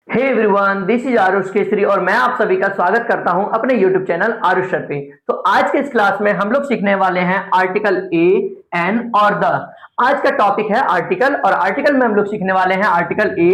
Hey everyone, this is Aarush Kesari और मैं आप सभी का स्वागत करता हूं अपने यूट्यूब चैनल आरुष सर पे। तो आज के इस क्लास में हम लोग सीखने वाले हैं आर्टिकल ए, एन और द। आज का टॉपिक है आर्टिकल और आर्टिकल में हम लोग सीखने वाले हैं आर्टिकल ए,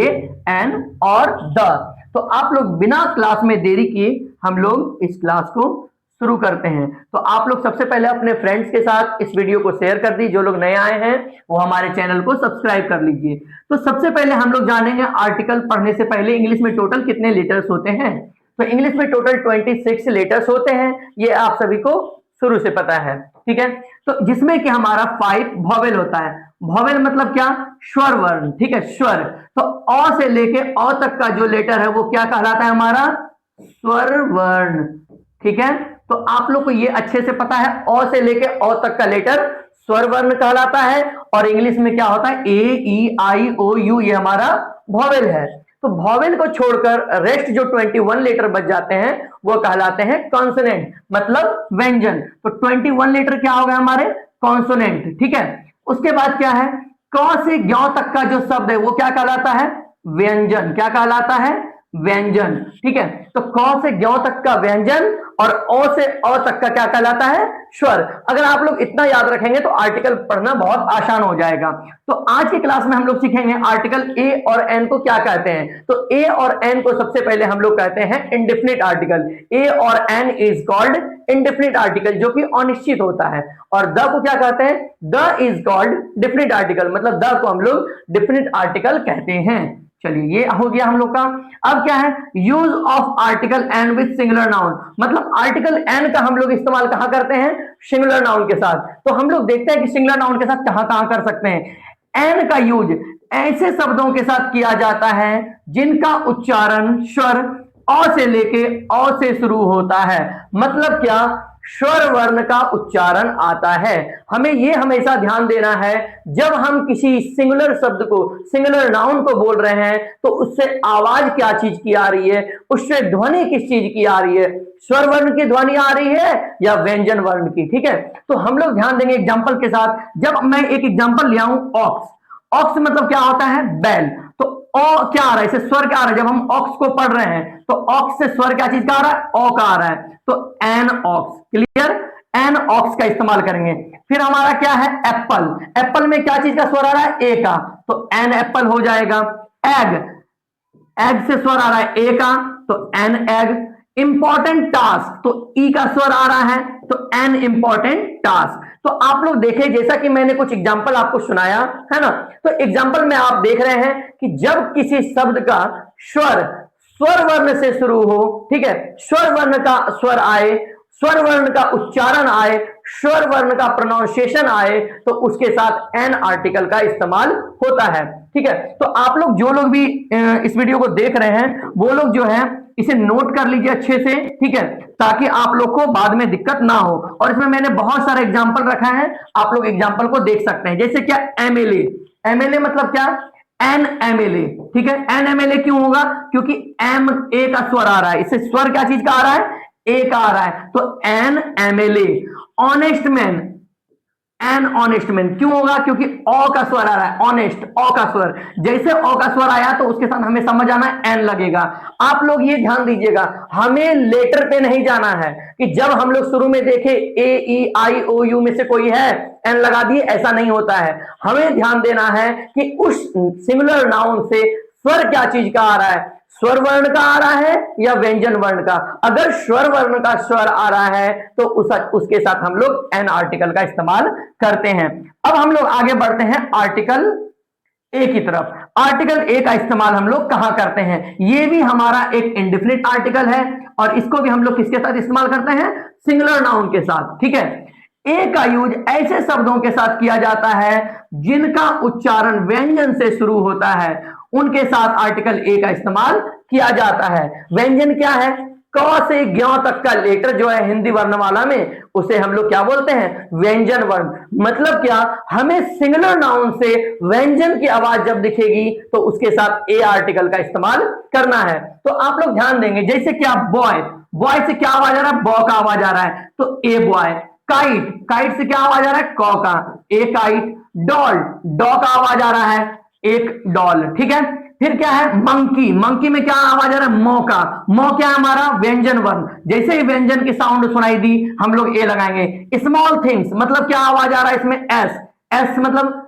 एन और द। तो आप लोग बिना क्लास में देरी किए हम लोग इस क्लास को शुरू करते हैं। तो आप लोग सबसे पहले अपने फ्रेंड्स के साथ इस वीडियो को शेयर कर दीजिए। जो लोग नए आए हैं वो हमारे चैनल को सब्सक्राइब कर लीजिए। तो सबसे पहले हम लोग जानेंगे आर्टिकल पढ़ने से पहले इंग्लिश में टोटल कितने लेटर्स होते हैं। तो इंग्लिश में टोटल 26 लेटर्स होते हैं, ये आप सभी को शुरू से पता है, ठीक है। तो जिसमें कि हमारा 5 वॉवेल होता है। वॉवेल मतलब क्या? स्वर वर्ण, ठीक है, स्वर। तो अ से लेके अ तक का जो लेटर है वो क्या कहलाता है? हमारा स्वर वर्ण, ठीक है। तो आप लोग को ये अच्छे से पता है, अ से लेके अ तक का लेटर स्वर वर्ण कहलाता है। और इंग्लिश में क्या होता है? ए, ई, आई, ओ, यू, ये हमारा वॉवेल है। तो वॉवेल को छोड़कर रेस्ट जो 21 लेटर बच जाते हैं वो कहलाते हैं कॉन्सोनेंट, मतलब व्यंजन। तो 21 लेटर क्या हो गए हमारे? कॉन्सोनेंट, ठीक है। उसके बाद क्या है? क से ज्ञ तक का जो शब्द है वो क्या कहलाता है? व्यंजन। क्या कहलाता है? व्यंजन, ठीक है। तो क से ज्ञ तक का व्यंजन और ओ से अ तक का क्या कहलाता है? स्वर। अगर आप लोग इतना याद रखेंगे तो आर्टिकल पढ़ना बहुत आसान हो जाएगा। तो आज की क्लास में हम लोग सीखेंगे आर्टिकल ए और एन को क्या कहते हैं। तो ए और एन को सबसे पहले हम लोग कहते हैं इंडेफिनिट आर्टिकल। ए और an is called indefinite article, जो कि अनिश्चित होता है। और द को क्या कहते हैं? The is called definite article, मतलब द को हम लोग डेफिनिट आर्टिकल कहते हैं। चलिए, ये हो गया हम लोग का। अब क्या है? Use of article an with singular noun, मतलब आर्टिकल एन का हम लोग इस्तेमाल कहां करते हैं? सिंगुलर नाउन के साथ। तो हम लोग देखते हैं कि सिंगुलर नाउन के साथ कहां कहां कर सकते हैं। एन का यूज ऐसे शब्दों के साथ किया जाता है जिनका उच्चारण स्वर अ से लेके अ से शुरू होता है। मतलब क्या? स्वर वर्ण का उच्चारण आता है। हमें यह हमेशा ध्यान देना है, जब हम किसी सिंगुलर शब्द को, सिंगुलर नाउन को बोल रहे हैं तो उससे आवाज क्या चीज की आ रही है, उससे ध्वनि किस चीज की आ रही है, स्वर वर्ण की ध्वनि आ रही है या व्यंजन वर्ण की, ठीक है। तो हम लोग ध्यान देंगे एग्जाम्पल के साथ। जब मैं एक एग्जाम्पल ले आऊं, ऑक्स। ऑक्स मतलब क्या होता है? बैल। तो ओ क्या आ रहा है? इसे स्वर क्या आ रहा है? जब हम ऑक्स को पढ़ रहे हैं तो ऑक्स से स्वर क्या चीज का आ रहा है? ओ का आ रहा है। तो an ox, clear. An ox का इस्तेमाल करेंगे। फिर हमारा क्या है? एप्पल। एप्पल में क्या चीज का स्वर आ रहा है? ए का, तो एन एप्पल हो जाएगा। एग, एग से स्वर आ रहा है ए का, तो एन एग। इंपॉर्टेंट टास्क, तो ई का स्वर आ रहा है, तो एन इंपॉर्टेंट टास्क। तो आप लोग देखें, जैसा कि मैंने कुछ एग्जाम्पल आपको सुनाया है ना, तो एग्जाम्पल में आप देख रहे हैं कि जब किसी शब्द का स्वर स्वर वर्ण से शुरू हो, ठीक है, स्वर वर्ण का स्वर आए, स्वर वर्ण का उच्चारण आए, स्वर वर्ण का प्रोनाउंसिएशन आए, तो उसके साथ एन आर्टिकल का इस्तेमाल होता है, ठीक है। तो आप लोग जो लोग भी इस वीडियो को देख रहे हैं वो लोग जो है इसे नोट कर लीजिए अच्छे से, ठीक है, ताकि आप लोग को बाद में दिक्कत ना हो। और इसमें मैंने बहुत सारे एग्जाम्पल रखा है, आप लोग एग्जाम्पल को देख सकते हैं। जैसे क्या? एमएलए। एमएलए मतलब क्या? एन एमएलए, ठीक है। एन एमएलए क्यों होगा? क्योंकि एम ए का स्वर आ रहा है, इससे स्वर क्या चीज का आ रहा है? ए का आ रहा है, तो N MLA. Honest man, N honest man क्यों होगा? क्योंकि ओ का स्वर आ रहा है, ऑनेस्ट, ओ का स्वर। जैसे ओ का स्वर आया तो उसके साथ हमें समझ आना एन लगेगा। आप लोग ये ध्यान दीजिएगा, हमें लेटर पे नहीं जाना है कि जब हम लोग शुरू में देखे ए, ई, आई, ओ, यू में से कोई है, एन लगा दिए, ऐसा नहीं होता है। हमें ध्यान देना है कि उस सिंगुलर नाउन से स्वर क्या चीज का आ रहा है, स्वर वर्ण का आ रहा है या व्यंजन वर्ण का। अगर स्वर वर्ण का स्वर आ रहा है तो उसके साथ हम लोग एन आर्टिकल का इस्तेमाल करते हैं। अब हम लोग आगे बढ़ते हैं आर्टिकल ए की तरफ। आर्टिकल ए का इस्तेमाल हम लोग कहां करते हैं? ये भी हमारा एक इंडेफिनिट आर्टिकल है और इसको भी हम लोग किसके साथ इस्तेमाल करते हैं? सिंगुलर नाउन के साथ, ठीक है। ए का यूज ऐसे शब्दों के साथ किया जाता है जिनका उच्चारण व्यंजन से शुरू होता है, उनके साथ आर्टिकल ए का इस्तेमाल किया जाता है। व्यंजन क्या है? क से ज्ञ तक का लेटर जो है हिंदी वर्णमाला में, उसे हम लोग क्या बोलते हैं? व्यंजन वर्ण। मतलब क्या? हमें सिंगुलर नाउन से व्यंजन की आवाज जब दिखेगी तो उसके साथ ए आर्टिकल का इस्तेमाल करना है। तो आप लोग ध्यान देंगे, जैसे क्या? बॉय, बॉय से क्या आवाज आ रहा है? बॉ का आवाज आ रहा है, तो ए बॉय। काइट, काइट से क्या आवाज आ रहा है? क का, ए काइट। डॉल, डॉ का आवाज आ रहा है, एक डॉल, ठीक है। फिर क्या है मंकी, मंकी में क्या आवाज आ रहा है मौ का, मौ क्या है हमारा व्यंजन वर्ण, जैसे ही व्यंजन की साउंड सुनाई दी हम लोग ए लगाएंगे। स्मॉल थिंग्स मतलब क्या आवाज आ रहा है इसमें एस, एस मतलब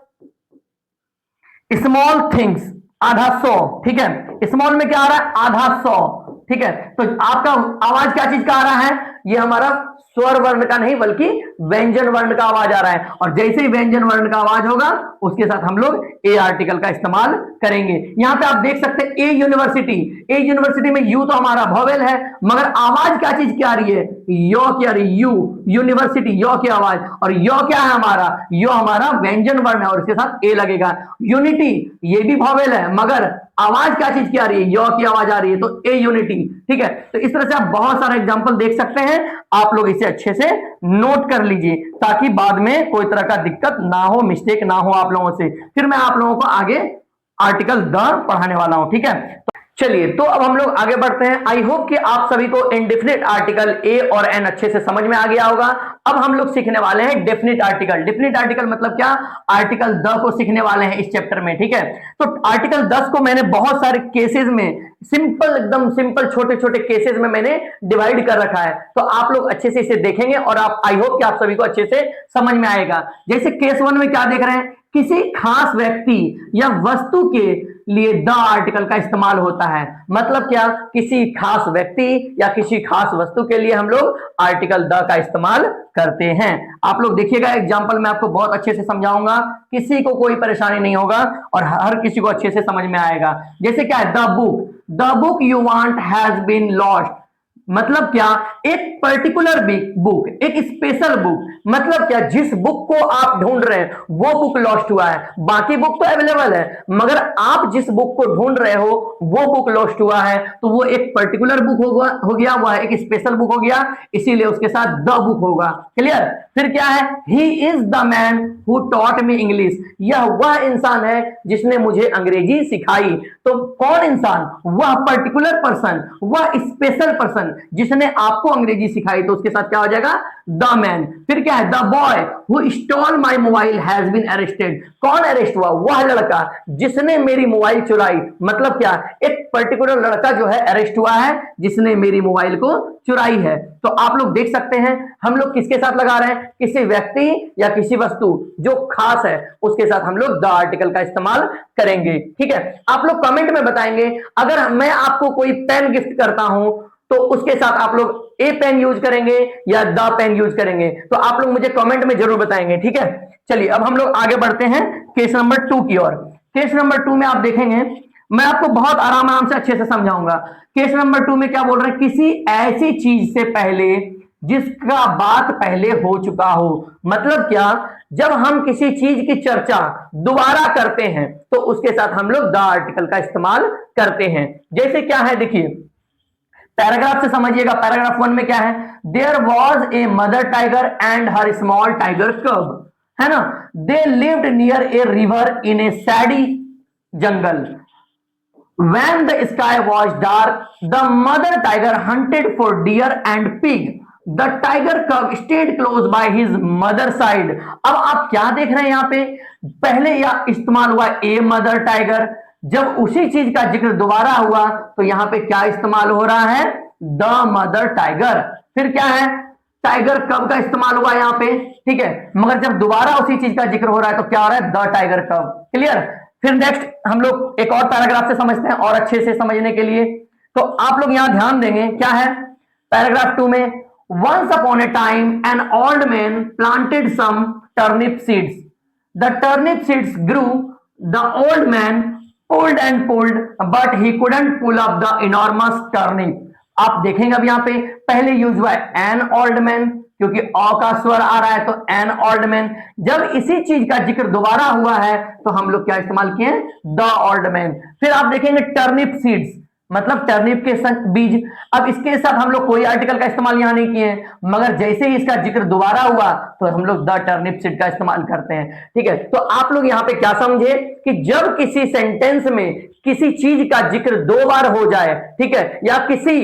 स्मॉल थिंग्स आधा सौ, ठीक है, स्मॉल में क्या आ रहा है आधा सौ, ठीक है। तो आपका आवाज क्या चीज का आ रहा है, ये हमारा स्वर वर्ण का नहीं बल्कि व्यंजन वर्ण का आवाज आ रहा है, और जैसे ही व्यंजन वर्ण का आवाज होगा उसके साथ हम लोग ए आर्टिकल का इस्तेमाल करेंगे। यहां पे आप देख सकते हैं ए यूनिवर्सिटी, ए यूनिवर्सिटी में यू तो हमारा वोवेल है, मगर आवाज क्या चीज की आ रही है, यो की आ रही है, यू यूनिवर्सिटी यो की आवाज, और यो क्या है हमारा, यो हमारा व्यंजन वर्ण है और इसके साथ ए लगेगा। यूनिटी ये भी वोवेल है मगर आवाज क्या चीज की आ रही है, यो की आवाज आ रही है, तो ए यूनिटी, ठीक है। तो इस तरह से आप बहुत सारे एग्जांपल देख सकते हैं, आप लोग इसे अच्छे से नोट कर लीजिए ताकि बाद में कोई तरह का दिक्कत ना हो, मिस्टेक ना हो आप लोगों से। फिर मैं आप लोगों को आगे आर्टिकल द पढ़ाने वाला हूं, ठीक है। तो चलिए, तो अब हम लोग आगे बढ़ते हैं। आई होप कि आप सभी को इंडेफिनिट आर्टिकल ए और एन अच्छे से समझ में आ गया होगा। अब हम लोग सीखने वाले हैं डेफिनिट आर्टिकल। डेफिनिट आर्टिकल मतलब क्या, आर्टिकल द को सीखने वाले हैं इस चैप्टर में, ठीक है। तो आर्टिकल 10 को मैंने बहुत सारे केसेस में सिंपल, एकदम सिंपल छोटे छोटे केसेस में मैंने डिवाइड कर रखा है, तो आप लोग अच्छे से इसे देखेंगे और आप आई होप कि आप सभी को अच्छे से समझ में आएगा। जैसे केस 1 में क्या देख रहे हैं, किसी खास व्यक्ति या वस्तु के लिए द आर्टिकल का इस्तेमाल होता है। मतलब क्या, किसी खास व्यक्ति या किसी खास वस्तु के लिए हम लोग आर्टिकल द का इस्तेमाल करते हैं। आप लोग देखिएगा एग्जांपल में आपको बहुत अच्छे से समझाऊंगा, किसी को कोई परेशानी नहीं होगा और हर किसी को अच्छे से समझ में आएगा। जैसे क्या है, the book, the book you want has been lost. मतलब क्या, एक पर्टिकुलर बुक, एक स्पेशल बुक, मतलब क्या, जिस बुक को आप ढूंढ रहे हैं वो बुक लॉस्ट हुआ है, बाकी बुक तो अवेलेबल है मगर आप जिस बुक को ढूंढ रहे हो वो बुक लॉस्ट हुआ है, तो वो एक पर्टिकुलर बुक हो गया, वह एक स्पेशल बुक हो गया, इसीलिए उसके साथ द बुक होगा। क्लियर। फिर क्या है, he is the man who taught me English. यह वह इंसान है जिसने मुझे अंग्रेजी सिखाई। तो कौन इंसान, वह पर्टिकुलर पर्सन, वह स्पेशल पर्सन जिसने आपको अंग्रेजी सिखाई, तो उसके साथ क्या हो जाएगा, द मैन। फिर क्या है, the boy who stole my mobile has been arrested. कौन अरेस्ट हुआ, वह लड़का जिसने मेरी मोबाइल चुराई। मतलब क्या, एक पर्टिकुलर लड़का जो है अरेस्ट हुआ है जिसने मेरी मोबाइल को चुराई है। तो आप लोग देख सकते हैं हम लोग किसके साथ लगा रहे हैं, किसी व्यक्ति या किसी वस्तु जो खास है उसके साथ हम लोग द आर्टिकल का इस्तेमाल करेंगे, ठीक है। आप लोग कमेंट में बताएंगे, अगर मैं आपको कोई पेन गिफ्ट करता हूं तो उसके साथ आप लोग ए पेन यूज करेंगे या द पेन यूज करेंगे, तो आप लोग मुझे कमेंट में जरूर बताएंगे, ठीक है। चलिए अब हम लोग आगे बढ़ते हैं केस नंबर 2 की ओर। केस नंबर 2 में आप देखेंगे, मैं आपको बहुत आराम से अच्छे से समझाऊंगा। केस नंबर 2 में क्या बोल रहे हैं, किसी ऐसी चीज से पहले जिसका बात पहले हो चुका हो। मतलब क्या, जब हम किसी चीज की चर्चा दोबारा करते हैं तो उसके साथ हम लोग द आर्टिकल का इस्तेमाल करते हैं। जैसे क्या है, देखिए पैराग्राफ से समझिएगा। पैराग्राफ 1 में क्या है, there was a mother tiger and her small tiger cub, है ना। They lived near a river in a sandy jungle. When the sky was dark, the mother tiger hunted for deer and pig. The tiger cub stayed close by his mother's side. अब आप क्या देख रहे हैं यहाँ पे, पहले यह इस्तेमाल हुआ ए मदर टाइगर, जब उसी चीज का जिक्र दोबारा हुआ तो यहाँ पे क्या इस्तेमाल हो रहा है, द मदर टाइगर। फिर क्या है, टाइगर कब का इस्तेमाल हुआ यहाँ पे, ठीक है, मगर जब दोबारा उसी चीज का जिक्र हो रहा है तो क्या हो रहा है, द टाइगर कब। क्लियर। फिर नेक्स्ट हम लोग एक और पैराग्राफ से समझते हैं और अच्छे से समझने के लिए। तो आप लोग यहां ध्यान देंगे, क्या है पैराग्राफ 2 में, once upon a time an old man planted some turnip seeds. The turnip seeds grew, the old man pulled and pulled but he couldn't pull up the enormous turnip. आप देखेंगे अब यहाँ पे पहले यूज हुआ है N old man, क्योंकि अ का स्वर आ रहा है तो एन ओल्ड मैन। जब इसी चीज का जिक्र दोबारा हुआ है तो हम लोग क्या इस्तेमाल किए, द ओल्ड मैन। फिर आप देखेंगे टर्निप सीड्स, मतलब टर्निप के बीज। अब इसके साथ हम लोग कोई आर्टिकल का इस्तेमाल यहां नहीं किए, मगर जैसे ही इसका जिक्र दोबारा हुआ तो हम लोग द टर्निप सीड का इस्तेमाल करते हैं, ठीक है। तो आप लोग यहां पे क्या समझे कि जब किसी सेंटेंस में किसी चीज का जिक्र 2 बार हो जाए, ठीक है, या किसी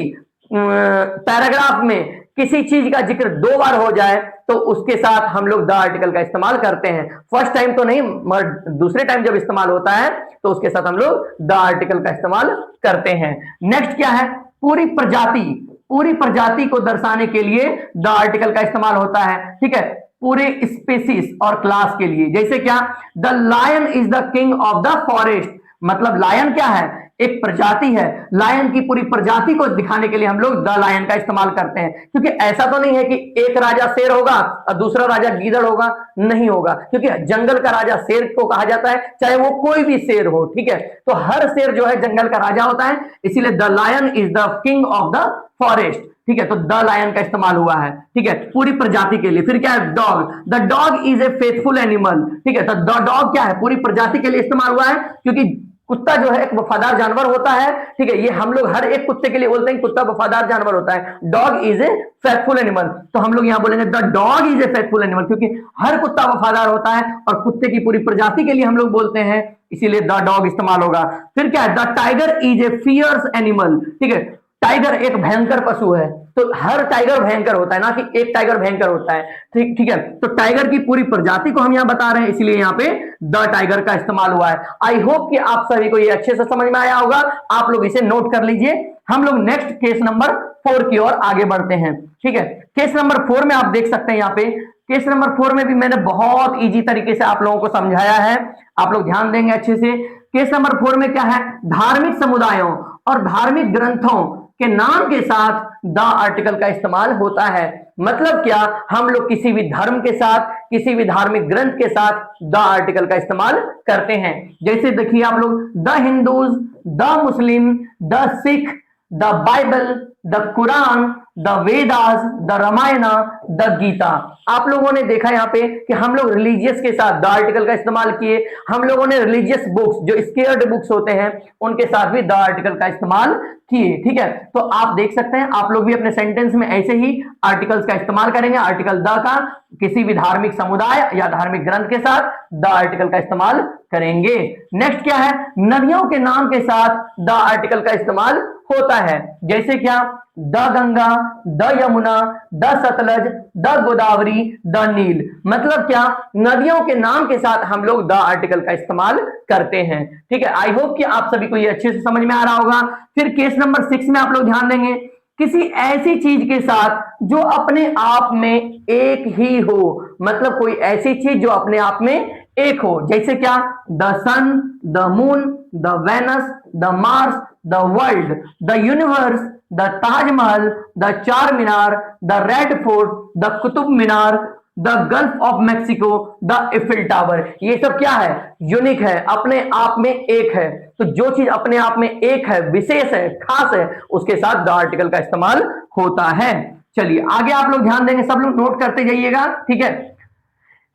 पैराग्राफ में किसी चीज का जिक्र 2 बार हो जाए तो उसके साथ हम लोग द आर्टिकल का इस्तेमाल करते हैं। फर्स्ट टाइम तो नहीं, मगर दूसरे टाइम जब इस्तेमाल होता है तो उसके साथ हम लोग द आर्टिकल का इस्तेमाल करते हैं। नेक्स्ट क्या है, पूरी प्रजाति, पूरी प्रजाति को दर्शाने के लिए द आर्टिकल का इस्तेमाल होता है। ठीक है, पूरे स्पीसीज और क्लास के लिए, जैसे क्या, the lion is the king of the forest, मतलब लायन क्या है, एक प्रजाति है। लायन की पूरी प्रजाति को दिखाने के लिए हम लोग द लायन का इस्तेमाल करते हैं, क्योंकि ऐसा तो नहीं है कि एक राजा शेर होगा और दूसरा राजा गीदड़ होगा, नहीं होगा, क्योंकि जंगल का राजा शेर को कहा जाता है, चाहे वो कोई भी शेर हो। ठीक है, तो हर शेर जो है जंगल का राजा होता है, इसीलिए the lion is the king of the forest. ठीक है, तो द लायन का इस्तेमाल हुआ है। ठीक है, पूरी प्रजाति के लिए। फिर क्या है, dog, the dog is a faithful animal. ठीक है, तो द डॉग क्या है, पूरी प्रजाति के लिए इस्तेमाल हुआ है, क्योंकि कुत्ता जो है एक वफादार जानवर होता है। ठीक है, ये हम लोग हर एक कुत्ते के लिए बोलते हैं कुत्ता वफादार जानवर होता है। Dog is a faithful animal, तो हम लोग यहां बोलेंगे the dog is a faithful animal, क्योंकि हर कुत्ता वफादार होता है और कुत्ते की पूरी प्रजाति के लिए हम लोग बोलते हैं, इसीलिए द डॉग इस्तेमाल होगा। फिर क्या है, the tiger is a fierce animal. ठीक है, टाइगर एक भयंकर पशु है, तो हर टाइगर भयंकर होता है, ना कि एक टाइगर भयंकर होता है। ठीक है, तो टाइगर की पूरी प्रजाति को हम यहां बता रहे हैं, इसलिए यहां पे द टाइगर का इस्तेमाल हुआ है। आई होप कि आप सभी को ये अच्छे से समझ में आया होगा, आप लोग इसे नोट कर लीजिए। हम लोग नेक्स्ट केस नंबर 4 की ओर आगे बढ़ते हैं। ठीक है, केस नंबर 4 में आप देख सकते हैं, यहाँ पे केस नंबर 4 में भी मैंने बहुत इजी तरीके से आप लोगों को समझाया है, आप लोग ध्यान देंगे अच्छे से। केस नंबर 4 में क्या है, धार्मिक समुदायों और धार्मिक ग्रंथों के नाम के साथ द आर्टिकल का इस्तेमाल होता है। मतलब क्या, हम लोग किसी भी धर्म के साथ, किसी भी धार्मिक ग्रंथ के साथ द आर्टिकल का इस्तेमाल करते हैं। जैसे देखिए आप लोग, the Hindus, the Muslim, the Sikh, the Bible, the Quran, the Vedas, the Ramayana, the Gita. आप लोगों ने देखा यहाँ पे कि हम लोग रिलीजियस के साथ द आर्टिकल का इस्तेमाल किए। हम लोगों ने रिलीजियस बुक्स, जो स्केयर्ड बुक्स होते हैं, उनके साथ भी द आर्टिकल का इस्तेमाल किए। ठीक है, तो आप देख सकते हैं, आप लोग भी अपने सेंटेंस में ऐसे ही आर्टिकल्स का इस्तेमाल करेंगे। आर्टिकल द का किसी भी धार्मिक समुदाय या धार्मिक ग्रंथ के साथ द आर्टिकल का इस्तेमाल करेंगे। नेक्स्ट क्या है, नदियों के नाम के साथ द आर्टिकल का इस्तेमाल होता है। जैसे क्या, the Ganga, the Yamuna, the Sutlej, the Godavari, the Nile. मतलब क्या, नदियों के नाम के साथ हम लोग द आर्टिकल का इस्तेमाल करते हैं। ठीक है, आई होप कि आप सभी को ये अच्छे से समझ में आ रहा होगा। फिर केस नंबर 6 में आप लोग ध्यान देंगे, किसी ऐसी चीज के साथ जो अपने आप में एक ही हो, मतलब कोई ऐसी चीज जो अपने आप में एक हो। जैसे क्या, the sun, the moon, the Venus, the Mars, the world, the universe, the Taj Mahal, the Char Minar, the Red Fort, the Qutub Minar, the Gulf of Mexico, the Eiffel Tower. ये सब क्या है, यूनिक है, अपने आप में एक है। तो जो चीज अपने आप में एक है, विशेष है, खास है, उसके साथ द आर्टिकल का इस्तेमाल होता है। चलिए आगे आप लोग ध्यान देंगे, सब लोग नोट करते जाइएगा। ठीक है,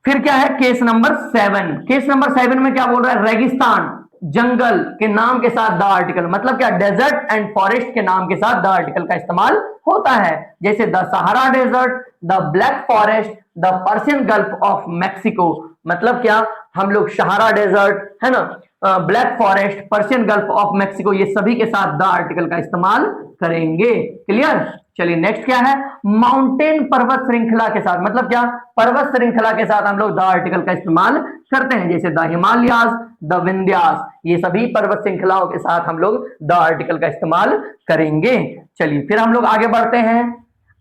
फिर क्या है, केस नंबर 7। केस नंबर 7 में क्या बोल रहा है, रेगिस्तान, जंगल के नाम के साथ द आर्टिकल, मतलब क्या, डेजर्ट एंड फॉरेस्ट के नाम के साथ द आर्टिकल का इस्तेमाल होता है। जैसे the Sahara desert, the Black Forest, the Persian Gulf of Mexico. मतलब क्या, हम लोग सहारा डेजर्ट है ना, Black Forest, Persian Gulf of Mexico, ये सभी के साथ द आर्टिकल का इस्तेमाल करेंगे। क्लियर। चलिए नेक्स्ट क्या है, माउंटेन, पर्वत श्रृंखला के साथ, मतलब क्या, पर्वत श्रृंखला के साथ हम लोग द आर्टिकल का इस्तेमाल करते हैं। जैसे द हिमालयास, द विंध्यास, ये सभी पर्वत श्रृंखलाओं के साथ हम लोग द आर्टिकल का इस्तेमाल करेंगे। चलिए फिर हम लोग आगे बढ़ते हैं।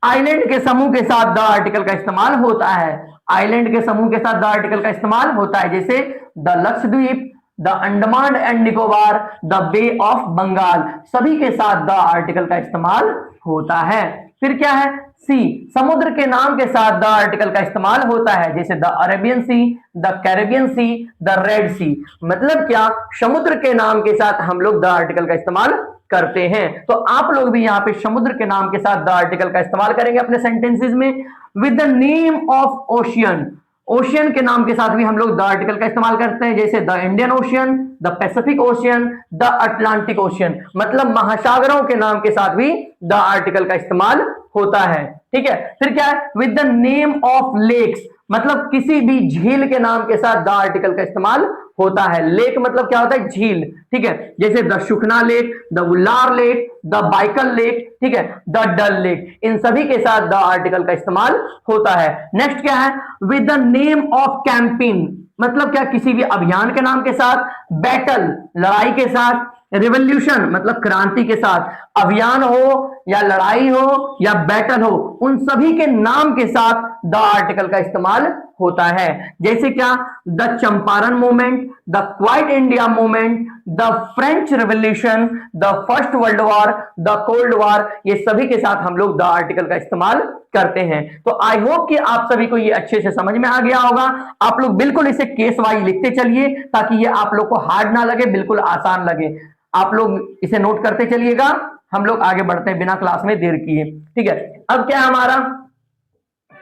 आइलैंड के समूह के साथ द आर्टिकल का इस्तेमाल होता है। आइलैंड के समूह के साथ द आर्टिकल का इस्तेमाल होता है, जैसे the Lakshadweep, the Andaman and Nicobar, the Bay of Bengal, सभी के साथ द आर्टिकल का इस्तेमाल होता है। फिर क्या है, सी, समुद्र के नाम के साथ द आर्टिकल का इस्तेमाल होता है। जैसे the Arabian Sea, the Caribbean Sea, the Red Sea. मतलब क्या, समुद्र के नाम के साथ हम लोग द आर्टिकल का इस्तेमाल करते हैं। तो आप लोग भी यहाँ पे समुद्र के नाम के साथ द आर्टिकल का इस्तेमाल करेंगे अपने सेंटेंसेस में। With the name of ocean, ocean के नाम के साथ भी हम लोग द आर्टिकल का इस्तेमाल करते हैं। जैसे the Indian ocean, the Pacific ocean, the Atlantic ocean, मतलब महासागरों के नाम के साथ भी द आर्टिकल का इस्तेमाल होता है। ठीक है, फिर क्या है, with the name of lakes, मतलब किसी भी झील के नाम के साथ द आर्टिकल का इस्तेमाल होता है। लेक मतलब क्या होता है, झील, ठीक है, जैसे the Sukhna lake, the Wular lake, the Baikal lake, ठीक है, द डल लेक, इन सभी के साथ द आर्टिकल का इस्तेमाल होता है। नेक्स्ट क्या है, with the name of campaign, मतलब क्या, किसी भी अभियान के नाम के साथ, बैटल लड़ाई के साथ, रिवॉल्यूशन मतलब क्रांति के साथ, अभियान हो या लड़ाई हो या बैटल हो, उन सभी के नाम के साथ द आर्टिकल का इस्तेमाल होता है। जैसे क्या, the Champaran movement, the quite India movement, the French revolution, the first world war, the cold war, ये सभी के साथ हम लोग द आर्टिकल का इस्तेमाल करते हैं। तो आई होप कि आप सभी को ये अच्छे से समझ में आ गया होगा। आप लोग बिल्कुल इसे केस वाइज लिखते चलिए ताकि ये आप लोग को हार्ड ना लगे, बिल्कुल आसान लगे। आप लोग इसे नोट करते चलिएगा। हम लोग आगे बढ़ते हैं बिना क्लास में देर किए, ठीक है। अब क्या है हमारा,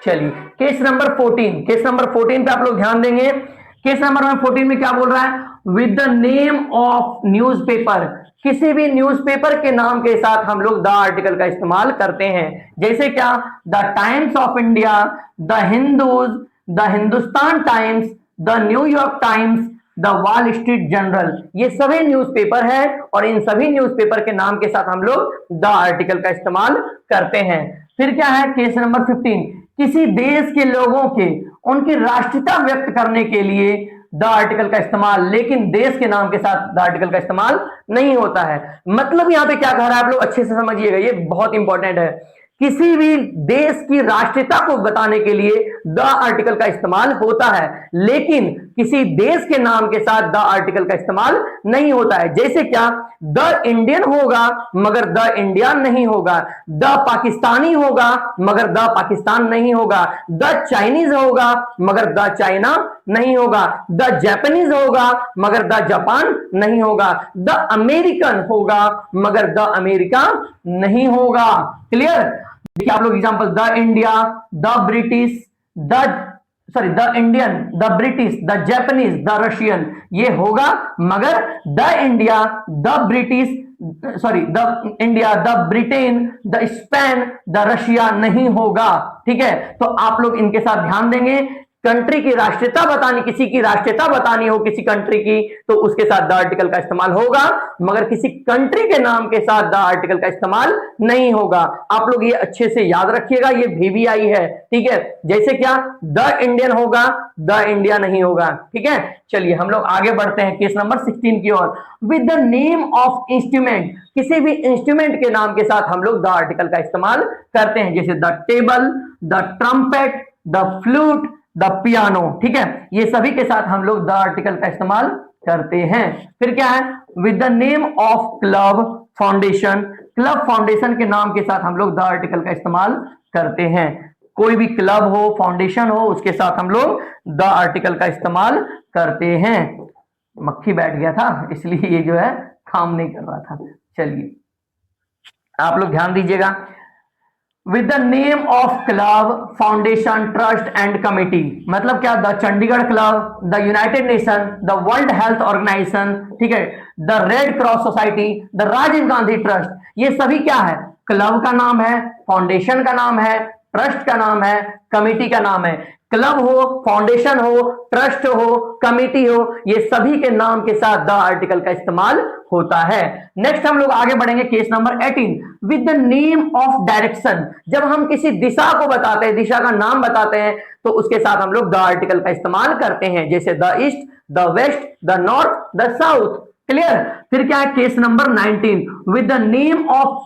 चलिए केस नंबर 14, केस नंबर 14 पे आप लोग ध्यान देंगे। केस नंबर 14 में क्या बोल रहा है, with the name of newspaper, किसी भी न्यूज़पेपर के नाम के साथ हम लोग द आर्टिकल का इस्तेमाल करते हैं। जैसे क्या, the times of India, the Hindus, the Hindustan times, the New York times, the wall street journal, ये सभी न्यूज़पेपर है और इन सभी न्यूज़पेपर के नाम के साथ हम लोग द आर्टिकल का इस्तेमाल करते हैं। फिर क्या है, केस नंबर 15, किसी देश के लोगों के उनकी राष्ट्रीयता व्यक्त करने के लिए द आर्टिकल का इस्तेमाल, लेकिन देश के नाम के साथ द आर्टिकल का इस्तेमाल नहीं होता है। मतलब यहां पे क्या कह रहा है, आप लोग अच्छे से समझिएगा, ये बहुत इंपॉर्टेंट है। किसी भी देश की राष्ट्रीयता को बताने के लिए द आर्टिकल का इस्तेमाल होता है, लेकिन किसी देश के नाम के साथ द आर्टिकल का इस्तेमाल नहीं होता है। जैसे क्या, द इंडियन होगा मगर द इंडिया नहीं होगा, द पाकिस्तानी होगा मगर द पाकिस्तान नहीं होगा, द चाइनीज होगा मगर द चाइना नहीं होगा, द जापानीज होगा मगर द जापान नहीं होगा, द अमेरिकन होगा मगर द अमेरिका नहीं होगा। क्लियर। देखिए आप लोग example, the India, the British, the Indian, the British, the Japanese, the Russian, ये होगा मगर the India, the British, the India, the Britain, the Spain, the Russia नहीं होगा। ठीक है, तो आप लोग इनके साथ ध्यान देंगे। कंट्री की राष्ट्रीयता बतानी, किसी की राष्ट्रीयता बतानी हो किसी कंट्री की, तो उसके साथ द आर्टिकल का इस्तेमाल होगा, मगर किसी कंट्री के नाम के साथ द आर्टिकल का इस्तेमाल नहीं होगा। आप लोग ये अच्छे से याद रखिएगा, ये VVI है, ठीक है। जैसे क्या, द इंडियन होगा, द इंडिया नहीं होगा, ठीक है। चलिए हम लोग आगे बढ़ते हैं केस नंबर 16 की ओर। With the name of instrument, किसी भी इंस्ट्रूमेंट के नाम के साथ हम लोग द आर्टिकल का इस्तेमाल करते हैं, जैसे the table, the trumpet, the flute, the piano, ठीक है, ये सभी के साथ हम लोग द आर्टिकल का इस्तेमाल करते हैं। फिर क्या है, with the name of club, foundation, club foundation के नाम के साथ हम लोग द आर्टिकल का इस्तेमाल करते हैं। कोई भी क्लब हो, फाउंडेशन हो, उसके साथ हम लोग द आर्टिकल का इस्तेमाल करते हैं। मक्खी बैठ गया था इसलिए ये जो है काम नहीं कर रहा था। चलिए आप लोग ध्यान दीजिएगा। With the name of club, foundation, trust and committee, मतलब क्या, the Chandigarh club, the United Nation, the World Health Organization, ठीक है, the Red Cross Society, the Rajiv Gandhi trust, ये सभी क्या है, क्लब का नाम है, फाउंडेशन का नाम है, ट्रस्ट का नाम है, कमिटी का नाम है। क्लब हो, फाउंडेशन हो, ट्रस्ट हो, कमिटी हो, ये सभी के नाम के साथ द आर्टिकल का इस्तेमाल होता है। नेक्स्ट हम लोग आगे बढ़ेंगे, case number 18, with the name of direction, जब हम किसी दिशा को बताते हैं, दिशा का नाम बताते हैं, तो उसके साथ हम लोग द आर्टिकल का इस्तेमाल करते हैं, जैसे the east, the west, the north, the south. Clear. फिर क्या है, case number 19, with the name of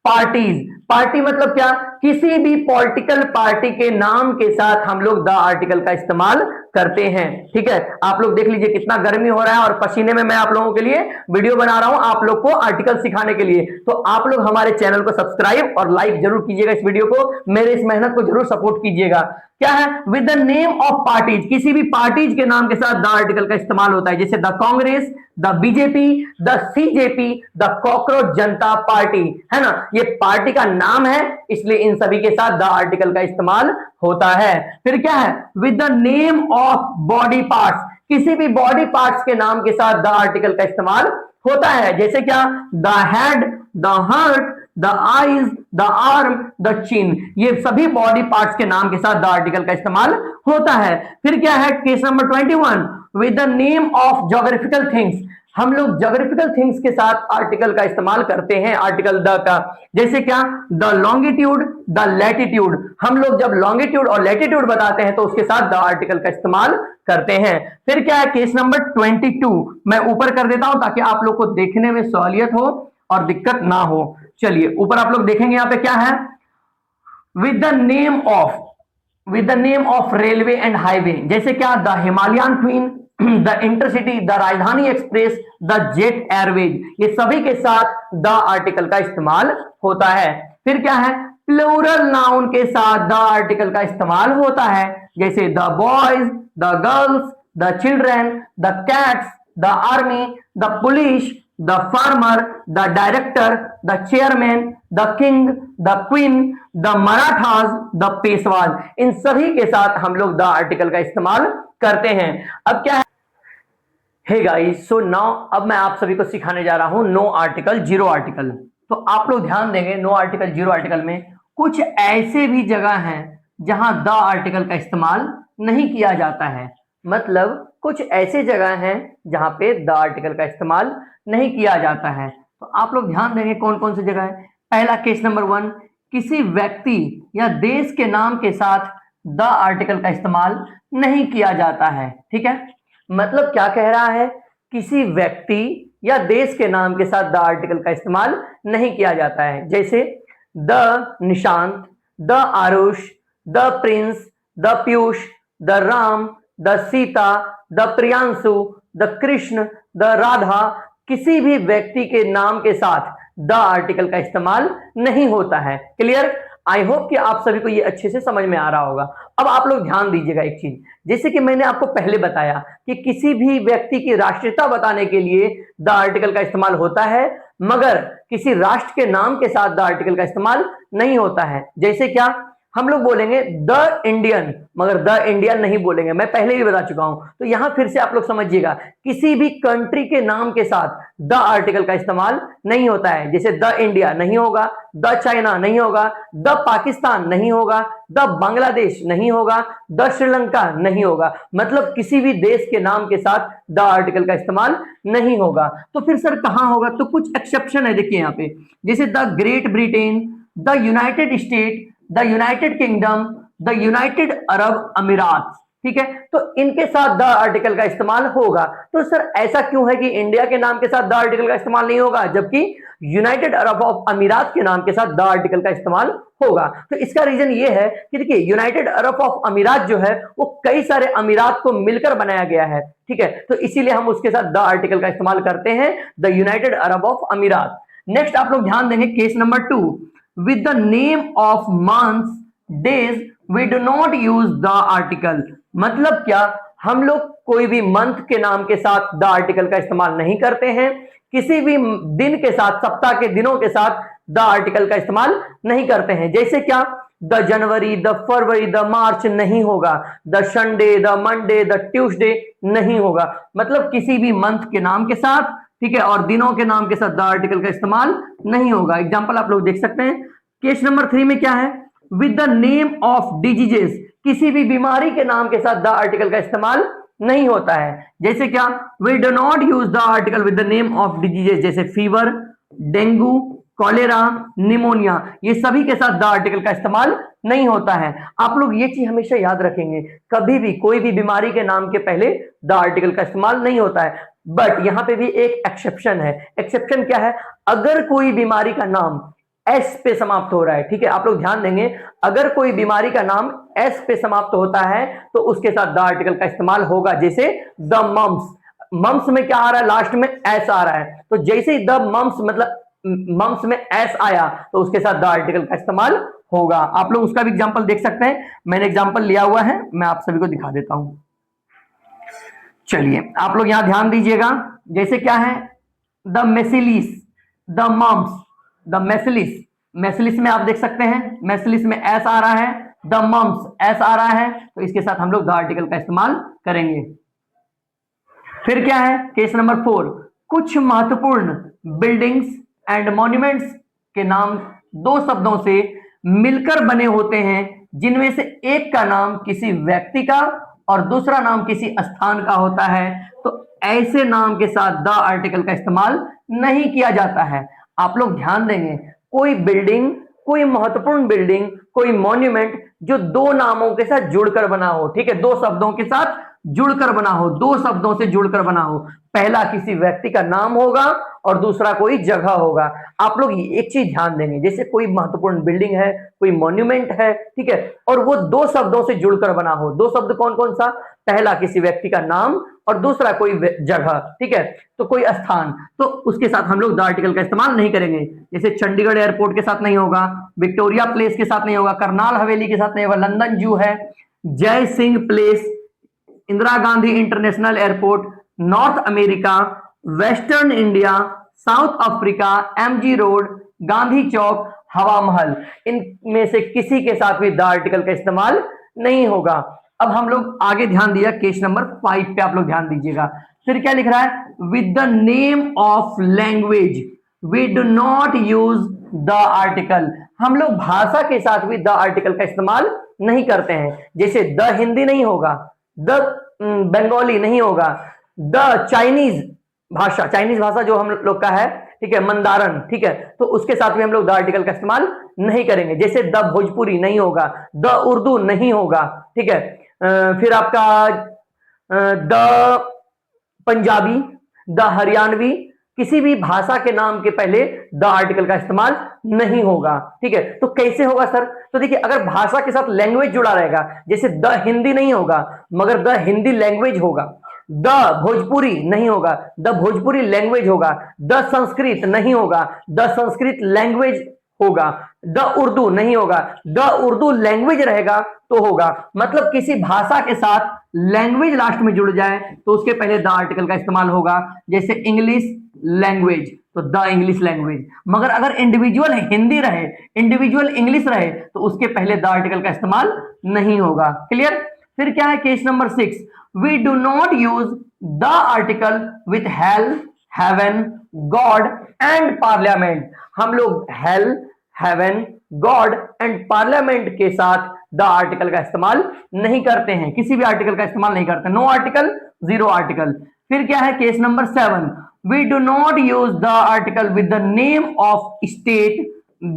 parties, party मतलब क्या, किसी भी पॉलिटिकल पार्टी के नाम के साथ हम लोग द आर्टिकल का इस्तेमाल करते हैं। ठीक है, आप लोग देख लीजिए कितना गर्मी हो रहा है और पसीने में मैं आप लोगों के लिए वीडियो बना रहा हूं, आप लोग को आर्टिकल सिखाने के लिए। तो आप लोग हमारे चैनल को सब्सक्राइब और लाइक जरूर कीजिएगा, इस वीडियो को, मेरे इस मेहनत को जरूर सपोर्ट कीजिएगा। क्या है, with the name of parties, किसी भी पार्टीज के नाम के साथ द आर्टिकल का इस्तेमाल होता है, जैसे the Congress, the BJP, the CJP, the cockroach Janata party, है ना, ये पार्टी का नाम है, इसलिए इन सभी के साथ द आर्टिकल का इस्तेमाल होता है। फिर क्या है, with the name of body parts, किसी भी बॉडी पार्ट्स के नाम के साथ द आर्टिकल का इस्तेमाल होता है, जैसे क्या, the head, the heart, the eyes, the arm, the chin, ये सभी बॉडी पार्ट्स के नाम के साथ द आर्टिकल का इस्तेमाल होता है। फिर क्या है case number 21, with the name of geographical things, हम लोग ज्योग्राफिकल थिंग्स के साथ आर्टिकल का इस्तेमाल करते हैं, आर्टिकल द का। जैसे क्या, द लॉन्गिट्यूड, द लैटिट्यूड, हम लोग जब लॉन्गिट्यूड और लैटिट्यूड बताते हैं तो उसके साथ द आर्टिकल का इस्तेमाल करते हैं। फिर क्या है केस नंबर 22, मैं ऊपर कर देता हूं ताकि आप लोग को देखने में सहूलियत हो और दिक्कत ना हो। चलिए ऊपर आप लोग देखेंगे यहां पे क्या है, with the name of railway and highway, जैसे क्या, the Himalayan queen, the intercity, the राजधानी एक्सप्रेस, द जेट एयरवेज, ये सभी के साथ द आर्टिकल का इस्तेमाल होता है। फिर क्या है, प्लूरल नाउन के साथ द आर्टिकल का इस्तेमाल होता है, जैसे the boys, the girls, the children, the cats, the army, the police, the farmer, the director, the chairman, the king, the queen, the Marathas, the Peshwas, इन सभी के साथ हम लोग द आर्टिकल का इस्तेमाल करते हैं। अब क्या है, हे गाइस, सो नाउ अब मैं आप सभी को सिखाने जा रहा हूं नो आर्टिकल जीरो आर्टिकल। तो आप लोग ध्यान देंगे, नो आर्टिकल जीरो आर्टिकल में कुछ ऐसे भी जगह हैं जहां द आर्टिकल का इस्तेमाल नहीं किया जाता है, मतलब कुछ ऐसे जगह हैं जहां पे द आर्टिकल का इस्तेमाल नहीं किया जाता है। तो आप लोग ध्यान देंगे कौन कौन सी जगह है। पहला केस नंबर 1, किसी व्यक्ति या देश के नाम के साथ द आर्टिकल का इस्तेमाल नहीं किया जाता है। ठीक है, मतलब क्या कह रहा है, किसी व्यक्ति या देश के नाम के साथ द आर्टिकल का इस्तेमाल नहीं किया जाता है, जैसे the Nishant, the Aarush, the Prince, the Piyush, the Ram, the Sita, the Priyanshu, the Krishna, the Radha, किसी भी व्यक्ति के नाम के साथ द आर्टिकल का इस्तेमाल नहीं होता है। क्लियर? आई होप कि आप सभी को ये अच्छे से समझ में आ रहा होगा। अब आप लोग ध्यान दीजिएगा एक चीज, जैसे कि मैंने आपको पहले बताया कि किसी भी व्यक्ति की राष्ट्रीयता बताने के लिए द आर्टिकल का इस्तेमाल होता है, मगर किसी राष्ट्र के नाम के साथ द आर्टिकल का इस्तेमाल नहीं होता है। जैसे क्या, हम लोग बोलेंगे द इंडियन, मगर द इंडियन नहीं बोलेंगे, मैं पहले भी बता चुका हूं। तो यहां फिर से आप लोग समझिएगा, किसी भी कंट्री के नाम के साथ द आर्टिकल का इस्तेमाल नहीं होता है। जैसे द इंडिया नहीं होगा, द चाइना नहीं होगा, द पाकिस्तान नहीं होगा, द बांग्लादेश नहीं होगा, द श्रीलंका नहीं होगा, मतलब किसी भी देश के नाम के साथ द आर्टिकल का इस्तेमाल नहीं होगा। तो फिर सर कहां होगा? तो कुछ एक्सेप्शन है, देखिए यहां पे, जैसे the great Britain, the United state, the United kingdom, the United Arab अमीरात। ठीक है, तो इनके साथ द आर्टिकल का इस्तेमाल होगा। तो सर ऐसा क्यों है कि इंडिया के नाम के साथ द आर्टिकल का इस्तेमाल नहीं होगा, जबकि यूनाइटेड अरब ऑफ अमीरात के नाम के साथ द आर्टिकल का इस्तेमाल होगा? तो इसका रीजन ये है कि देखिए, यूनाइटेड अरब ऑफ अमीरात जो है वो कई सारे अमीरात को मिलकर बनाया गया है। ठीक है, तो इसीलिए हम उसके साथ द आर्टिकल का इस्तेमाल करते हैं, द यूनाइटेड अरब ऑफ अमीरात। नेक्स्ट आप लोग ध्यान देंगे case number 2, with the name of months, days, we do not use the article। मतलब क्या, हम लोग कोई भी मंथ के नाम के साथ द आर्टिकल का इस्तेमाल नहीं करते हैं, किसी भी दिन के साथ, सप्ताह के दिनों के साथ द आर्टिकल का इस्तेमाल नहीं करते हैं। जैसे क्या, the January, the February, the March नहीं होगा, the Sunday, the Monday, the Tuesday नहीं होगा, मतलब किसी भी मंथ के नाम के साथ, ठीक है, और दिनों के नाम के साथ द आर्टिकल का इस्तेमाल नहीं होगा। एग्जांपल आप लोग देख सकते हैं। केस नंबर 3 में क्या है, with the name of diseases, किसी भी बीमारी के नाम के साथ द आर्टिकल का इस्तेमाल नहीं होता है। जैसे क्या, we do not use the article with the name of diseases, जैसे फीवर, डेंगू, कॉलेरा, निमोनिया, ये सभी के साथ द आर्टिकल का इस्तेमाल नहीं होता है। आप लोग ये चीज हमेशा याद रखेंगे, कभी भी कोई भी बीमारी के नाम के पहले द आर्टिकल का इस्तेमाल नहीं होता है। बट यहां पे भी एक एक्सेप्शन है। एक्सेप्शन क्या है, अगर कोई बीमारी का नाम एस पे समाप्त हो रहा है, ठीक है, आप लोग ध्यान देंगे, अगर कोई बीमारी का नाम एस पे समाप्त होता है तो उसके साथ द आर्टिकल का इस्तेमाल होगा। जैसे द मम्स, मम्स में क्या आ रहा है, लास्ट में एस आ रहा है, तो जैसे ही द मम्स, मतलब मम्स में एस आया तो उसके साथ द आर्टिकल का इस्तेमाल होगा। आप लोग उसका भी एग्जांपल देख सकते हैं, मैंने एग्जांपल लिया हुआ है, मैं आप सभी को दिखा देता हूं। चलिए आप लोग यहां ध्यान दीजिएगा, जैसे क्या है, द मेसिलिस, द मम्स, द मेसिलिस, मेसिलिस में आप देख सकते हैं, मेसिलिस में एस आ रहा है, द मम्स एस आ रहा है, तो इसके साथ हम लोग द आर्टिकल का इस्तेमाल करेंगे। फिर क्या है, केस नंबर 4, कुछ महत्वपूर्ण बिल्डिंग्स एंड मॉन्यूमेंट्स के नाम दो शब्दों से मिलकर बने होते हैं, जिनमें से एक का नाम किसी व्यक्ति का और दूसरा नाम किसी स्थान का होता है, तो ऐसे नाम के साथ द आर्टिकल का इस्तेमाल नहीं किया जाता है। आप लोग ध्यान देंगे, कोई बिल्डिंग, कोई महत्वपूर्ण बिल्डिंग, कोई मॉन्यूमेंट जो दो नामों के साथ जुड़कर बना हो, ठीक है, दो शब्दों के साथ जुड़कर बना हो, दो शब्दों से जुड़कर बना हो, पहला किसी व्यक्ति का नाम होगा और दूसरा कोई जगह होगा। आप लोग एक चीज ध्यान देंगे, जैसे कोई महत्वपूर्ण बिल्डिंग है, कोई मॉन्यूमेंट है, ठीक है, और वो दो शब्दों से जुड़कर बना हो, दो शब्द कौन कौन सा, पहला किसी व्यक्ति का नाम और दूसरा कोई जगह, ठीक है, तो कोई स्थान, तो उसके साथ हम लोग द आर्टिकल का इस्तेमाल नहीं करेंगे। जैसे चंडीगढ़ एयरपोर्ट के साथ नहीं होगा, विक्टोरिया प्लेस के साथ नहीं होगा, करनाल हवेली के साथ नहीं होगा, लंदन जू है, Jai Singh place, Indira Gandhi international airport, North America, western India, South Africa, MG road, Gandhi Chowk, Hawa Mahal, इनमें से किसी के साथ भी द आर्टिकल का इस्तेमाल नहीं होगा। अब हम लोग आगे ध्यान दिया, केस नंबर 5 पे आप लोग ध्यान दीजिएगा। फिर क्या लिख रहा है, with the name of language we do not use the article. हम लोग भाषा के साथ भी द आर्टिकल का इस्तेमाल नहीं करते हैं। जैसे द हिंदी नहीं होगा, द बंगाली नहीं होगा, द चाइनीज भाषा, चाइनीज भाषा जो हम लोग का है, ठीक है, मंदारन, ठीक है, तो उसके साथ भी हम लोग द आर्टिकल का इस्तेमाल नहीं करेंगे। जैसे द भोजपुरी नहीं होगा, द उर्दू नहीं होगा, ठीक है, फिर आपका द पंजाबी, द हरियाणवी, किसी भी भाषा के नाम के पहले द आर्टिकल का इस्तेमाल नहीं होगा, ठीक है। तो कैसे होगा सर, तो देखिए, अगर भाषा के साथ लैंग्वेज जुड़ा रहेगा, जैसे द हिंदी नहीं होगा मगर द हिंदी लैंग्वेज होगा, द भोजपुरी नहीं होगा, द भोजपुरी लैंग्वेज होगा, द संस्कृत नहीं होगा, द संस्कृत लैंग्वेज होगा, द उर्दू नहीं होगा, द उर्दू लैंग्वेज रहेगा तो होगा। मतलब किसी भाषा के साथ लैंग्वेज लास्ट में जुड़ जाए तो उसके पहले द आर्टिकल का इस्तेमाल होगा। जैसे इंग्लिश लैंग्वेज, तो द इंग्लिश लैंग्वेज। मगर अगर इंडिविजुअल हिंदी रहे, इंडिविजुअल इंग्लिश रहे, तो उसके पहले द आर्टिकल का इस्तेमाल नहीं होगा। क्लियर। फिर क्या है, case number 6, we do not use the article with hell, heaven, God and parliament. हम लोग hell, heaven, God and parliament के साथ द आर्टिकल का इस्तेमाल नहीं करते हैं, किसी भी आर्टिकल का इस्तेमाल नहीं करते। No article, zero article. फिर क्या है, case number 7, we do not use the article with the name of state,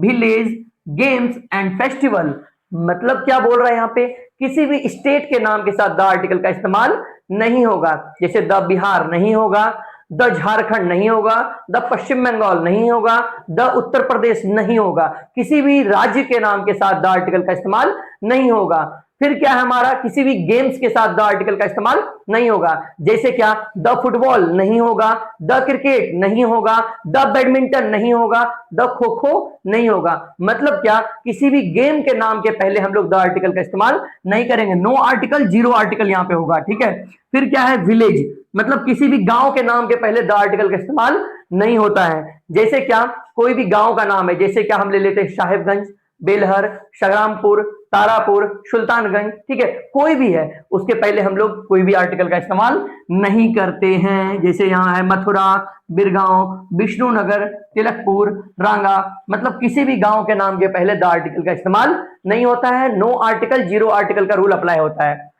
village, games and festival. मतलब क्या बोल रहा है यहाँ पे, किसी भी स्टेट के नाम के साथ द आर्टिकल का इस्तेमाल नहीं होगा। जैसे द बिहार नहीं होगा, द झारखंड नहीं होगा, द पश्चिम बंगाल नहीं होगा, द उत्तर प्रदेश नहीं होगा, किसी भी राज्य के नाम के साथ द आर्टिकल का इस्तेमाल नहीं होगा। फिर क्या है हमारा, किसी भी गेम्स के साथ द आर्टिकल का इस्तेमाल नहीं होगा। जैसे क्या, द फुटबॉल नहीं होगा, द क्रिकेट नहीं होगा, द बैडमिंटन नहीं होगा, द खो खो नहीं होगा। मतलब क्या, किसी भी गेम के नाम के पहले हम लोग द आर्टिकल का इस्तेमाल नहीं करेंगे। नो आर्टिकल, जीरो आर्टिकल यहाँ पे होगा, ठीक है। फिर क्या है, विलेज, मतलब किसी भी गांव के नाम के पहले द आर्टिकल का इस्तेमाल नहीं होता है। जैसे क्या, कोई भी गांव का नाम है, जैसे क्या हम ले लेते हैं साहेबगंज, बेलहर, संग्रामपुर, तारापुर, सुल्तानगंज, ठीक है, कोई भी है, उसके पहले हम लोग कोई भी आर्टिकल का इस्तेमाल नहीं करते हैं। जैसे यहाँ है मथुरा, बिरगांव, विष्णुनगर, तिलकपुर, रांगा, मतलब किसी भी गांव के नाम के पहले द आर्टिकल का इस्तेमाल नहीं होता है। नो आर्टिकल, जीरो आर्टिकल का रूल अप्लाई होता है।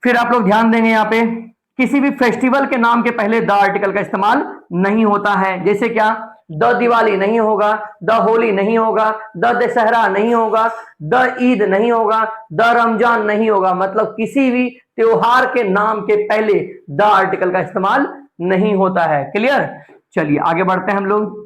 फिर आप लोग ध्यान देंगे यहाँ पे, किसी भी फेस्टिवल के नाम के पहले द आर्टिकल का इस्तेमाल नहीं होता है। जैसे क्या, द दिवाली नहीं होगा, द होली नहीं होगा, द दशहरा नहीं होगा, द ईद नहीं होगा, द रमजान नहीं होगा। मतलब किसी भी त्योहार के नाम के पहले द आर्टिकल का इस्तेमाल नहीं होता है। क्लियर। चलिए आगे बढ़ते हैं हम लोग।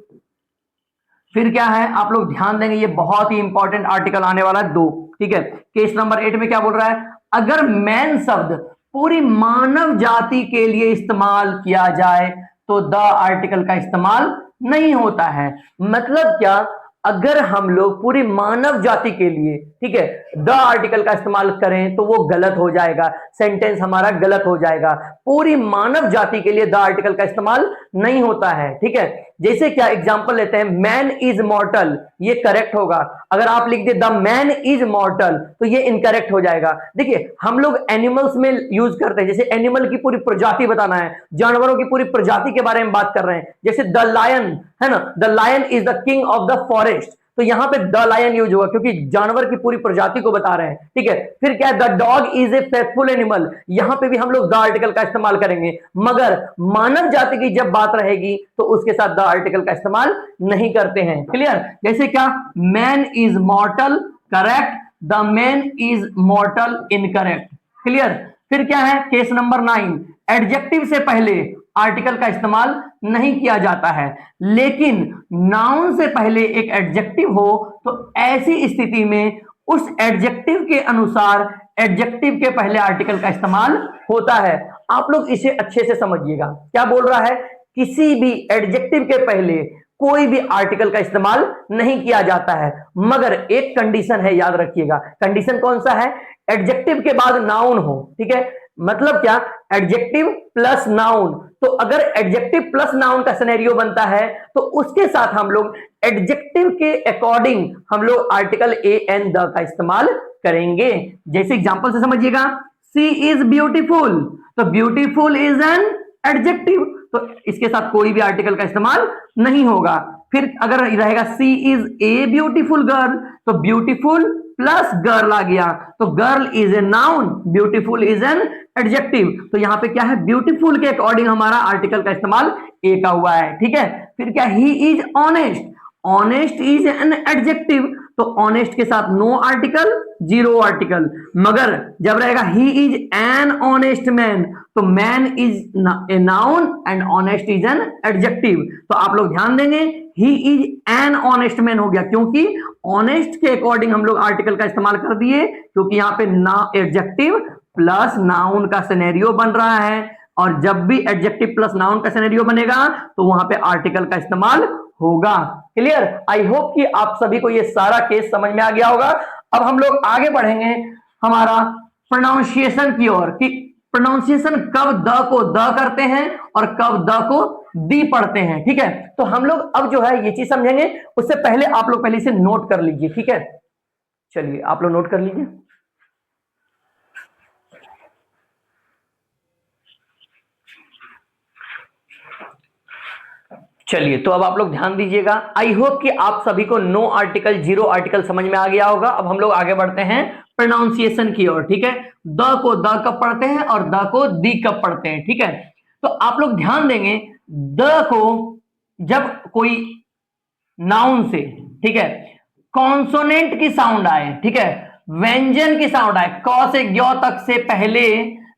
फिर क्या है, आप लोग ध्यान देंगे, ये बहुत ही इंपॉर्टेंट आर्टिकल आने वाला है 2, ठीक है। केस नंबर 8 में क्या बोल रहा है, अगर मैन शब्द पूरी मानव जाति के लिए इस्तेमाल किया जाए तो द आर्टिकल का इस्तेमाल नहीं होता है। मतलब क्या, अगर हम लोग पूरी मानव जाति के लिए, ठीक है, द आर्टिकल का इस्तेमाल करें तो वो गलत हो जाएगा, सेंटेंस हमारा गलत हो जाएगा। पूरी मानव जाति के लिए द आर्टिकल का इस्तेमाल नहीं होता है, ठीक है। जैसे क्या एग्जांपल लेते हैं, मैन इज मॉर्टल, ये करेक्ट होगा। अगर आप लिख दे द मैन इज मॉर्टल तो ये इनकरेक्ट हो जाएगा। देखिए हम लोग एनिमल्स में यूज करते हैं, जैसे एनिमल की पूरी प्रजाति बताना है, जानवरों की पूरी प्रजाति के बारे में बात कर रहे हैं, जैसे द लायन है ना, the lion is the king of the forest, तो यहां पे द लायन यूज होगा क्योंकि जानवर की पूरी प्रजाति को बता रहे हैं, ठीक है। फिर क्या है, the dog is a faithful animal, यहां पे भी हम लोग द आर्टिकल का इस्तेमाल करेंगे, मगर मानव जाति की जब बात रहेगी तो उसके साथ द आर्टिकल का इस्तेमाल नहीं करते हैं। क्लियर? जैसे क्या, man is मॉर्टल correct, the man is मॉर्टल incorrect. Clear? फिर क्या है, केस नंबर 9, एडजेक्टिव से पहले आर्टिकल का इस्तेमाल नहीं किया जाता है, लेकिन नाउन से पहले एक एडजेक्टिव हो तो ऐसी स्थिति में उस एडजेक्टिव के अनुसार एडजेक्टिव के पहले आर्टिकल का इस्तेमाल होता है। आप लोग इसे अच्छे से समझिएगा, क्या बोल रहा है, किसी भी एडजेक्टिव के पहले कोई भी आर्टिकल का इस्तेमाल नहीं किया जाता है, मगर एक कंडीशन है, याद रखिएगा। कंडीशन कौन सा है, एडजेक्टिव के बाद नाउन हो, ठीक है। मतलब क्या, एडजेक्टिव प्लस नाउन, तो अगर एडजेक्टिव प्लस नाउन का सिनेरियो बनता है तो उसके साथ हम लोग एडजेक्टिव के अकॉर्डिंग हम लोग आर्टिकल ए एन द का इस्तेमाल करेंगे। जैसे एग्जांपल से समझिएगा, सी इज ब्यूटीफुल, तो ब्यूटीफुल इज एन एडजेक्टिव, तो इसके साथ कोई भी आर्टिकल का इस्तेमाल नहीं होगा। फिर अगर रहेगा सी इज ए ब्यूटीफुल गर्ल, तो ब्यूटीफुल प्लस गर्ल आ गया, तो girl is a noun, beautiful is an adjective, तो यहां पे क्या है, ब्यूटीफुल के अकॉर्डिंग हमारा आर्टिकल का इस्तेमाल ए का हुआ है, ठीक है। फिर क्या, he is honest, honest is an adjective, तो ऑनेस्ट के साथ नो आर्टिकल, जीरो आर्टिकल, मगर जब रहेगा he is an honest man, तो man is a noun and honest is an adjective, तो आप लोग ध्यान देंगे, he is an honest man हो गया, क्योंकि ऑनेस्ट के अकॉर्डिंग हम लोग आर्टिकल का इस्तेमाल कर दिए, क्योंकि यहां पे ना एडजेक्टिव प्लस नाउन का सिनेरियो बन रहा है, और जब भी एडजेक्टिव प्लस नाउन का सिनेरियो बनेगा तो वहां पे आर्टिकल का इस्तेमाल होगा। क्लियर? आई होप कि आप सभी को ये सारा केस समझ में आ गया होगा। अब हम लोग आगे बढ़ेंगे हमारा प्रोनाउंसिएशन की ओर, कि प्रोनाउंसिएशन कब द को द करते हैं और कब द को दी पढ़ते हैं, ठीक है। तो हम लोग अब जो है ये चीज समझेंगे, उससे पहले आप लोग पहले इसे नोट कर लीजिए, ठीक है। चलिए आप लोग नोट कर लीजिए। चलिए तो अब आप लोग ध्यान दीजिएगा, आई होप कि आप सभी को नो आर्टिकल जीरो आर्टिकल समझ में आ गया होगा। अब हम लोग आगे बढ़ते हैं प्रोनाउंसिएशन की ओर, ठीक है। द को द कब पढ़ते हैं और द को दी कब पढ़ते हैं, ठीक है। तो आप लोग ध्यान देंगे, द को जब कोई नाउन से, ठीक है, कॉन्सोनेंट की साउंड आए, ठीक है, व्यंजन की साउंड आए, क से ग्यो तक से पहले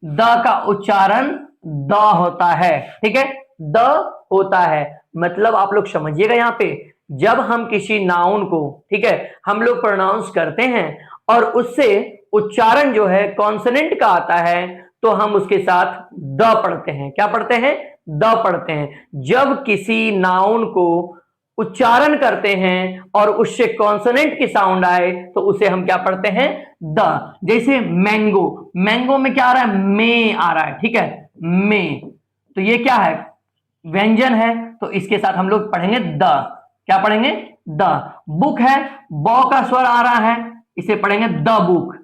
द का उच्चारण द होता है, ठीक है, द होता है। मतलब आप लोग समझिएगा, यहां पे जब हम किसी नाउन को, ठीक है, हम लोग प्रोनाउंस करते हैं और उससे उच्चारण जो है कॉन्सोनेंट का आता है, तो हम उसके साथ द पढ़ते हैं। क्या पढ़ते हैं? द पढ़ते हैं। जब किसी नाउन को उच्चारण करते हैं और उससे कॉन्सोनेंट की साउंड आए तो उसे हम क्या पढ़ते हैं? द। जैसे मैंगो, मैंगो में क्या आ रहा है? मे आ रहा है, ठीक है, मे, तो ये क्या है? व्यंजन है, तो इसके साथ हम लोग पढ़ेंगे द। क्या पढ़ेंगे? द। बुक है, बौ का स्वर आ रहा है, इसे पढ़ेंगे द बुक।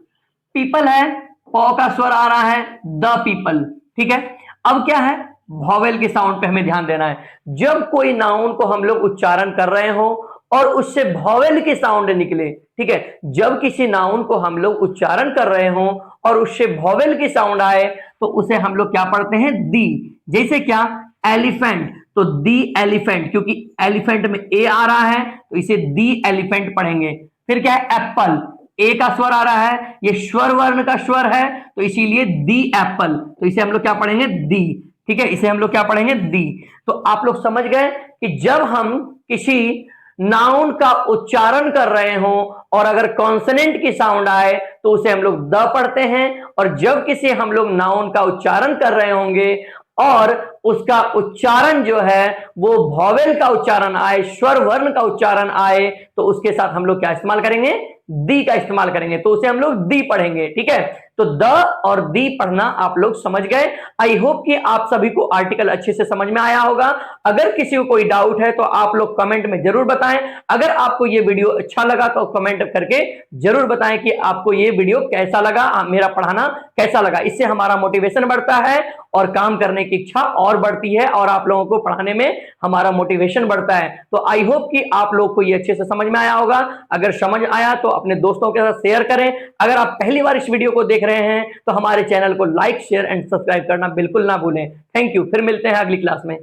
पीपल है, पौ का स्वर आ रहा है, द पीपल, ठीक है। अब क्या है? वॉवेल के साउंड पे हमें ध्यान देना है। जब कोई नाउन को हम लोग उच्चारण कर रहे हो और उससे वॉवेल के साउंड निकले, ठीक है, जब किसी नाउन को हम लोग उच्चारण कर रहे हो और उससे वॉवेल की साउंड आए तो उसे हम लोग क्या पढ़ते हैं? दी। जैसे क्या? एलिफेंट, तो दी एलिफेंट, क्योंकि एलिफेंट में ए आ रहा है तो इसे दी एलिफेंट पढ़ेंगे। फिर क्या है? एप्पल, ए का स्वर आ रहा है, ये स्वर वर्ण का स्वर है, तो इसीलिए दी एप्पल, तो इसे हम लोग क्या पढ़ेंगे? दी, ठीक है, इसे हम लोग क्या पढ़ेंगे? दी। तो आप लोग समझ गए कि जब हम किसी नाउन का उच्चारण कर रहे हो और अगर कॉन्सोनेंट की साउंड आए तो उसे हम लोग द पढ़ते हैं, और जब किसी हम लोग नाउन का उच्चारण कर रहे होंगे और उसका उच्चारण जो है वो वॉवेल का उच्चारण आए, स्वर वर्ण का उच्चारण आए, तो उसके साथ हम लोग क्या इस्तेमाल करेंगे? दी का इस्तेमाल करेंगे, तो उसे हम लोग दी पढ़ेंगे। ठीक है, तो द और दी पढ़ना आप लोग समझ गए। आई होप कि आप सभी को आर्टिकल अच्छे से समझ में आया होगा। अगर किसी को कोई डाउट है तो आप लोग कमेंट में जरूर बताएं। अगर आपको ये वीडियो अच्छा लगा तो कमेंट करके जरूर बताएं कि आपको ये वीडियो कैसा लगा, मेरा पढ़ाना कैसा लगा। इससे हमारा मोटिवेशन बढ़ता है और काम करने की इच्छा और बढ़ती है और आप लोगों को पढ़ाने में हमारा मोटिवेशन बढ़ता है। तो आई होप कि आप लोग को ये अच्छे से समझ में आया होगा। अगर समझ आया तो अपने दोस्तों के साथ शेयर करें। अगर आप पहली बार इस वीडियो को देख रहे हैं तो हमारे चैनल को लाइक, शेयर एंड सब्सक्राइब करना बिल्कुल ना भूलें। थैंक यू, फिर मिलते हैं अगली क्लास में।